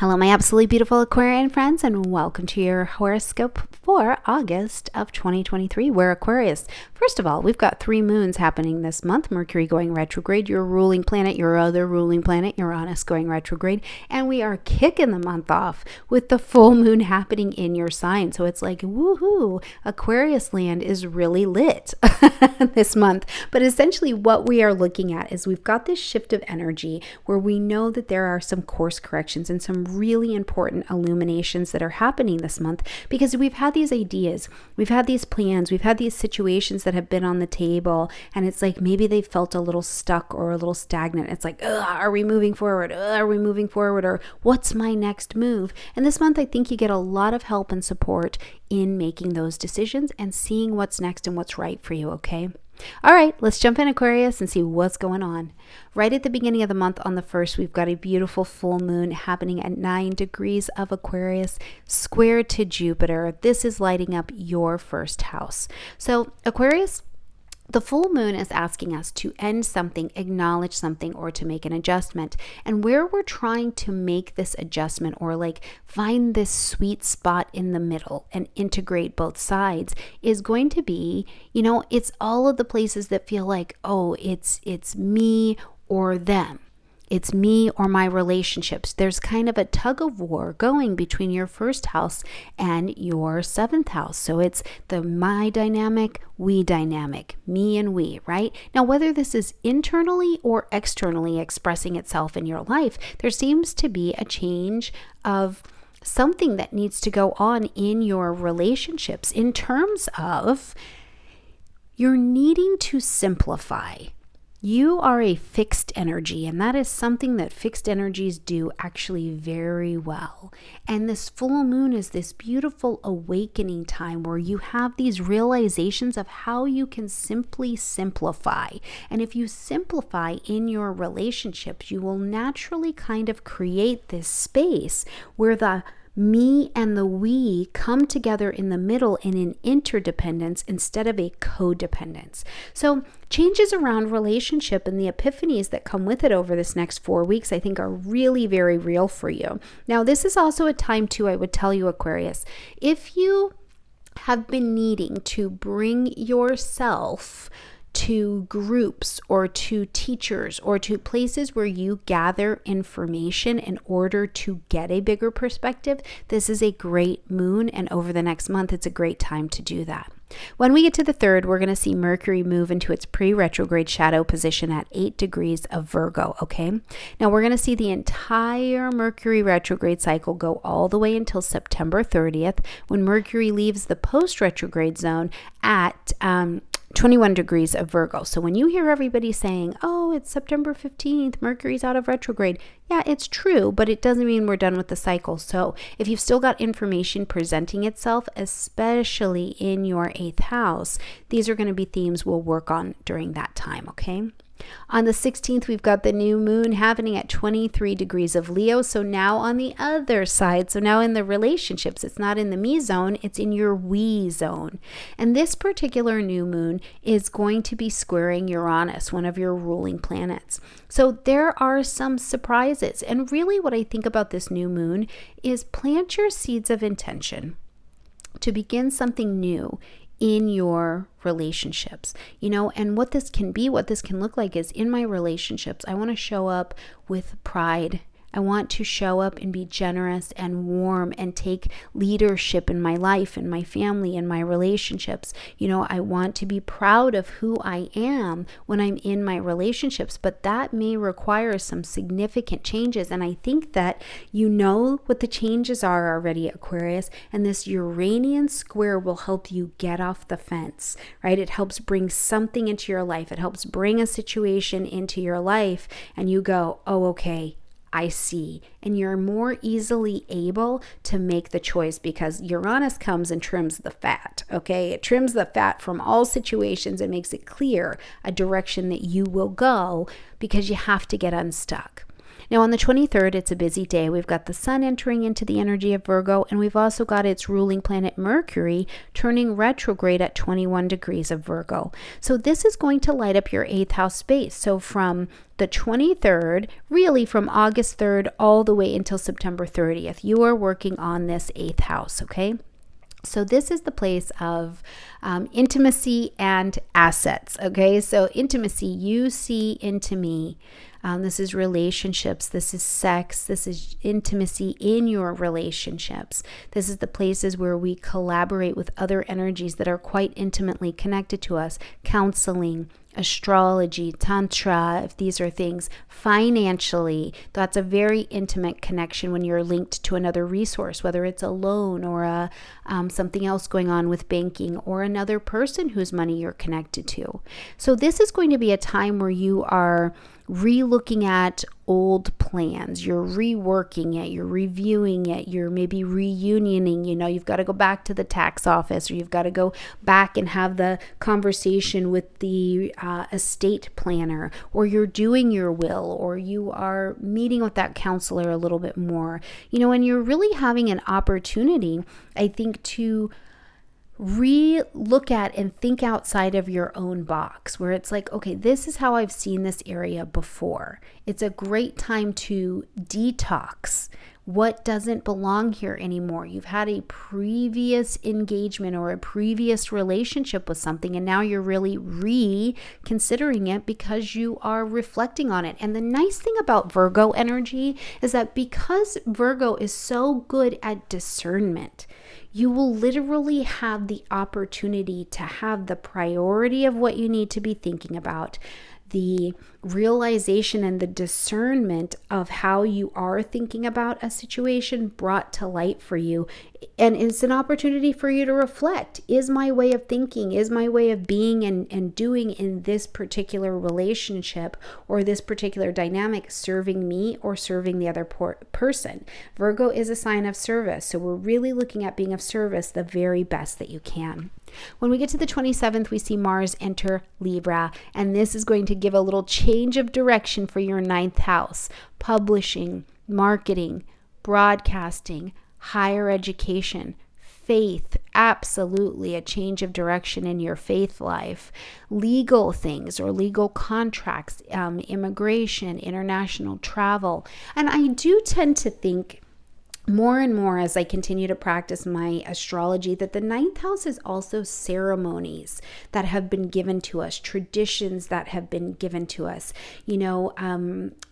Hello, my absolutely beautiful Aquarian friends, and welcome to your horoscope for August of 2023. We're Aquarius. First of all, we've got 3 moons happening this month. Mercury going retrograde, your ruling planet, your other ruling planet, Uranus going retrograde, and we are kicking the month off with the full moon happening in your sign. So it's like, woohoo, Aquarius land is really lit this month. But essentially what we are looking at is we've got this shift of energy where we know that there are some course corrections and some really important illuminations that are happening this month, because we've had these ideas, we've had these plans, we've had these situations that have been on the table, and it's like maybe they felt a little stuck or a little stagnant. It's like, are we moving forward? Are we moving forward? Or what's my next move? And this month, I think you get a lot of help and support in making those decisions and seeing what's next and what's right for you, okay? All right, let's jump in, Aquarius, and see what's going on. Right at the beginning of the month on the 1st, we've got a beautiful full moon happening at 9 degrees of Aquarius, square to Jupiter. This is lighting up your first house. So, Aquarius, the full moon is asking us to end something, acknowledge something, or to make an adjustment. And where we're trying to make this adjustment or like find this sweet spot in the middle and integrate both sides is going to be, it's all of the places that feel like, oh, it's me or them. It's me or my relationships. There's kind of a tug of war going between your first house and your 7th house. So it's the my dynamic, we dynamic, me and we, right? Now, whether this is internally or externally expressing itself in your life, there seems to be a change of something that needs to go on in your relationships in terms of you're needing to simplify. You are a fixed energy, and that is something that fixed energies do actually very well. And this full moon is this beautiful awakening time where you have these realizations of how you can simply simplify. And if you simplify in your relationships, you will naturally kind of create this space where the me and the we come together in the middle in an interdependence instead of a codependence. So changes around relationship and the epiphanies that come with it over this next 4 weeks, I think are really very real for you. Now, this is also a time too, I would tell you, Aquarius, if you have been needing to bring yourself to groups or to teachers or to places where you gather information in order to get a bigger perspective, this is a great moon, and over the next month, it's a great time to do that. When we get to the 3rd, we're going to see Mercury move into its pre-retrograde shadow position at 8 degrees of Virgo, okay? Now, we're going to see the entire Mercury retrograde cycle go all the way until September 30th, when Mercury leaves the post-retrograde zone at 21 degrees of Virgo. So when you hear everybody saying, oh, it's September 15th, Mercury's out of retrograde, yeah, it's true, but it doesn't mean we're done with the cycle. So if you've still got information presenting itself, especially in your 8th house, these are going to be themes we'll work on during that time, okay? On the 16th, we've got the new moon happening at 23 degrees of Leo. So now on the other side, so now in the relationships, it's not in the me zone, it's in your we zone. And this particular new moon is going to be squaring Uranus, one of your ruling planets. So there are some surprises. And really what I think about this new moon is plant your seeds of intention to begin something new in your relationships, and what this can be, what this can look like is in my relationships, I want to show up with pride. I want to show up and be generous and warm and take leadership in my life and my family and my relationships. I want to be proud of who I am when I'm in my relationships, but that may require some significant changes. And I think that you know what the changes are already, Aquarius, and this Uranian square will help you get off the fence, right? It helps bring something into your life. It helps bring a situation into your life and you go, oh, okay, I see. And you're more easily able to make the choice because Uranus comes and trims the fat, okay? It trims the fat from all situations and makes it clear a direction that you will go because you have to get unstuck. Now on the 23rd, it's a busy day. We've got the sun entering into the energy of Virgo, and we've also got its ruling planet Mercury turning retrograde at 21 degrees of Virgo. So this is going to light up your 8th house space. So from the 23rd, really from August 3rd all the way until September 30th, you are working on this 8th house, okay? So this is the place of intimacy and assets, okay? So intimacy, you see into me. This is relationships. This is sex. This is intimacy in your relationships. This is the places where we collaborate with other energies that are quite intimately connected to us. Counseling, astrology, tantra, if these are things. Financially, that's a very intimate connection when you're linked to another resource, whether it's a loan or something else going on with banking or another person whose money you're connected to. So this is going to be a time where you are re-looking at old plans, you're reworking it, you're reviewing it, you're maybe reunioning, you've got to go back to the tax office, or you've got to go back and have the conversation with the estate planner, or you're doing your will, or you are meeting with that counselor a little bit more, and you're really having an opportunity, I think, to re-look at and think outside of your own box, where it's like, okay, this is how I've seen this area before. It's a great time to detox what doesn't belong here anymore. You've had a previous engagement or a previous relationship with something, and now you're really reconsidering it because you are reflecting on it. And the nice thing about Virgo energy is that because Virgo is so good at discernment, you will literally have the opportunity to have the priority of what you need to be thinking about, the realization and the discernment of how you are thinking about a situation brought to light for you. And it's an opportunity for you to reflect. Is my way of thinking, is my way of being and doing in this particular relationship or this particular dynamic serving me or serving the other person? Virgo is a sign of service. So we're really looking at being of service the very best that you can. When we get to the 27th, we see Mars enter Libra, and this is going to give a little change of direction for your 9th house. Publishing, marketing, broadcasting, higher education, faith, absolutely a change of direction in your faith life. Legal things or legal contracts, immigration, international travel. And I do tend to think more and more as I continue to practice my astrology that the 9th house is also ceremonies that have been given to us, traditions that have been given to us.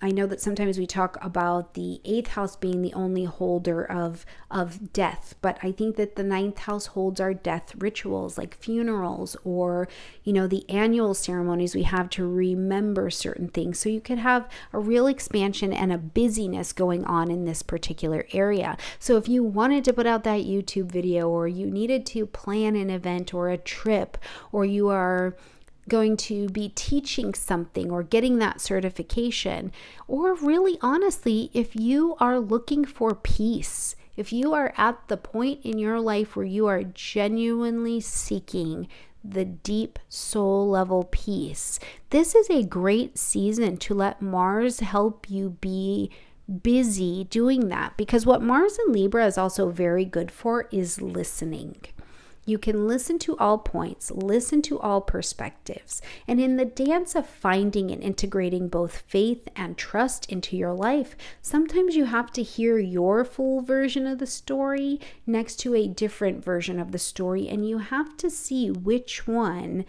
I know that sometimes we talk about the 8th house being the only holder of death, but I think that the 9th house holds our death rituals like funerals or, the annual ceremonies we have to remember certain things. So you could have a real expansion and a busyness going on in this particular area. So if you wanted to put out that YouTube video, or you needed to plan an event or a trip, or you are going to be teaching something or getting that certification, or really honestly, if you are looking for peace, if you are at the point in your life where you are genuinely seeking the deep soul level peace, this is a great season to let Mars help you be busy doing that, because what Mars in Libra is also very good for is listening. You can listen to all points, listen to all perspectives, and in the dance of finding and integrating both faith and trust into your life, sometimes you have to hear your full version of the story next to a different version of the story, and you have to see which one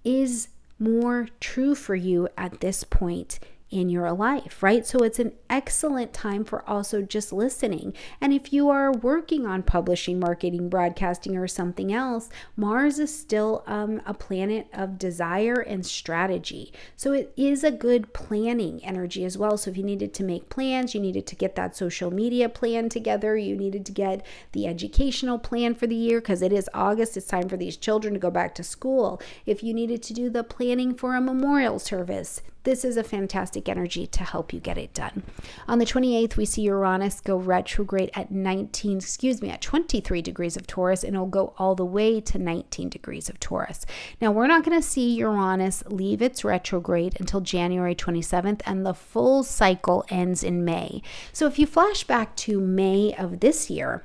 is more true for you at this point in your life, right? So it's an excellent time for also just listening. And if you are working on publishing, marketing, broadcasting, or something else, Mars is still a planet of desire and strategy. So it is a good planning energy as well. So if you needed to make plans, you needed to get that social media plan together, you needed to get the educational plan for the year, because it is August, it's time for these children to go back to school. If you needed to do the planning for a memorial service, this is a fantastic energy to help you get it done. On the 28th, we see Uranus go retrograde at 23 degrees of Taurus, and it'll go all the way to 19 degrees of Taurus. Now, we're not going to see Uranus leave its retrograde until January 27th, and the full cycle ends in May. So if you flash back to May of this year,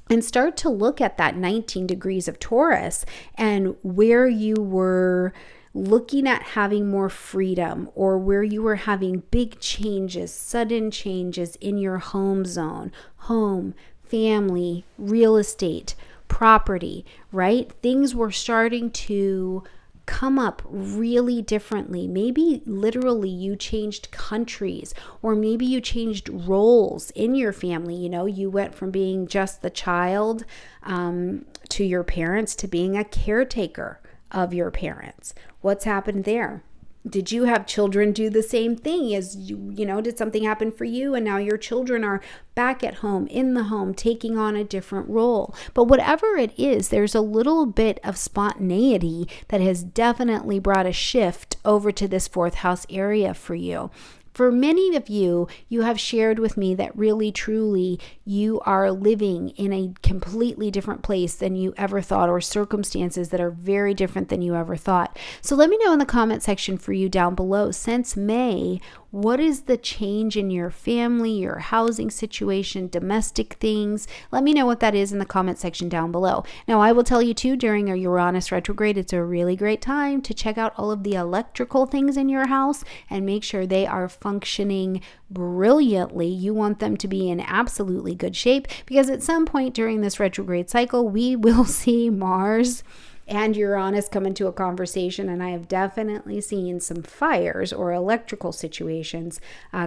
and start to look at that 19 degrees of Taurus and where you were looking at having more freedom, or where you were having big changes, sudden changes in your home zone, home, family, real estate, property, right? Things were starting to come up really differently. Maybe literally you changed countries, or maybe you changed roles in your family. You went from being just the child to your parents to being a caretaker of your parents. What's happened there? Did you have children do the same thing as did something happen for you and now your children are back at home, in the home, taking on a different role? But whatever it is, there's a little bit of spontaneity that has definitely brought a shift over to this fourth house area for you. For many of you, you have shared with me that really, truly, you are living in a completely different place than you ever thought, or circumstances that are very different than you ever thought. So let me know in the comment section for you down below, since May, what is the change in your family, your housing situation, domestic things? Let me know what that is in the comment section down below. Now, I will tell you too, during a Uranus retrograde, it's a really great time to check out all of the electrical things in your house and make sure they are functioning brilliantly. You want them to be in absolutely good shape, because at some point during this retrograde cycle, we will see Mars and Uranus come into a conversation, and I have definitely seen some fires or electrical situations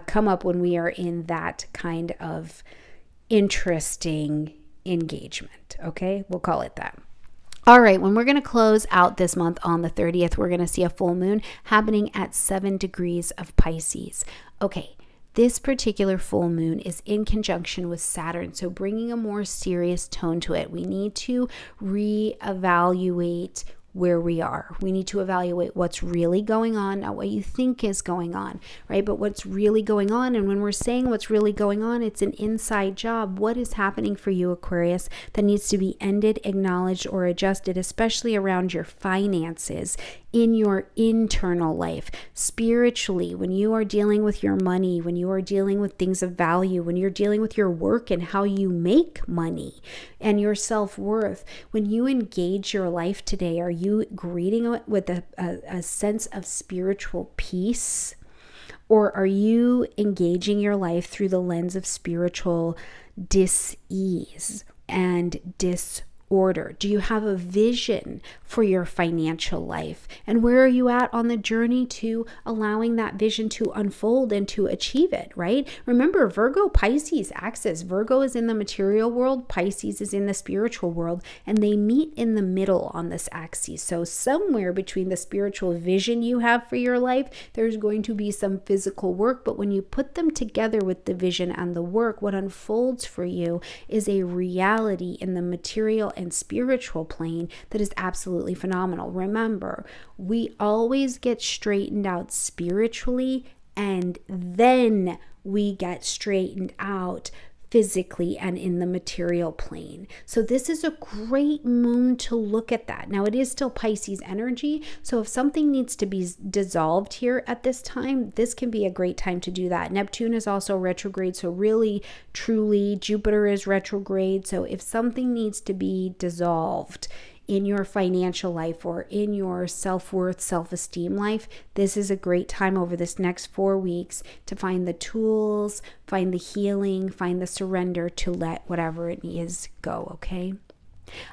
come up when we are in that kind of interesting engagement. Okay, we'll call it that. All right, when we're going to close out this month on the 30th, we're going to see a full moon happening at 7 degrees of Pisces. Okay, this particular full moon is in conjunction with Saturn, so bringing a more serious tone to it. We need to reevaluate where we are. We need to evaluate what's really going on, not what you think is going on, right? But what's really going on. And when we're saying what's really going on, it's an inside job. What is happening for you, Aquarius, that needs to be ended, acknowledged, or adjusted, especially around your finances, in your internal life, spiritually, when you are dealing with your money, when you are dealing with things of value, when you're dealing with your work and how you make money and your self-worth. When you engage your life today, are you greeting it with a sense of spiritual peace? Or are you engaging your life through the lens of spiritual dis-ease and disorder? Do you have a vision for your financial life? And where are you at on the journey to allowing that vision to unfold and to achieve it, right? Remember, Virgo Pisces axis. Virgo is in the material world, Pisces is in the spiritual world, and they meet in the middle on this axis. So somewhere between the spiritual vision you have for your life, there's going to be some physical work, but when you put them together with the vision and the work, what unfolds for you is a reality in the material and spiritual plane that is absolutely phenomenal. Remember, we always get straightened out spiritually, and then we get straightened out physically and in the material plane. So this is a great moon to look at that. Now, it is still Pisces energy, so if something needs to be dissolved here at this time, this can be a great time to do that. Neptune is also retrograde, so really, truly, Jupiter is retrograde. So if something needs to be dissolved in your financial life or in your self-worth, self-esteem life, this is a great time over this next 4 weeks to find the tools, find the healing, find the surrender to let whatever it is go, okay?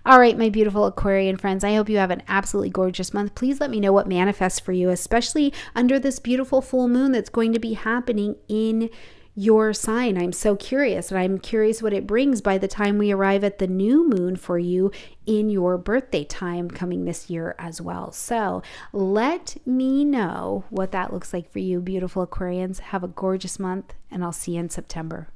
All right, my beautiful Aquarian friends, I hope you have an absolutely gorgeous month. Please let me know what manifests for you, especially under this beautiful full moon that's going to be happening in your sign. I'm so curious, and I'm curious what it brings by the time we arrive at the new moon for you in your birthday time coming this year as well. So let me know what that looks like for you, beautiful Aquarians. Have a gorgeous month, and I'll see you in September.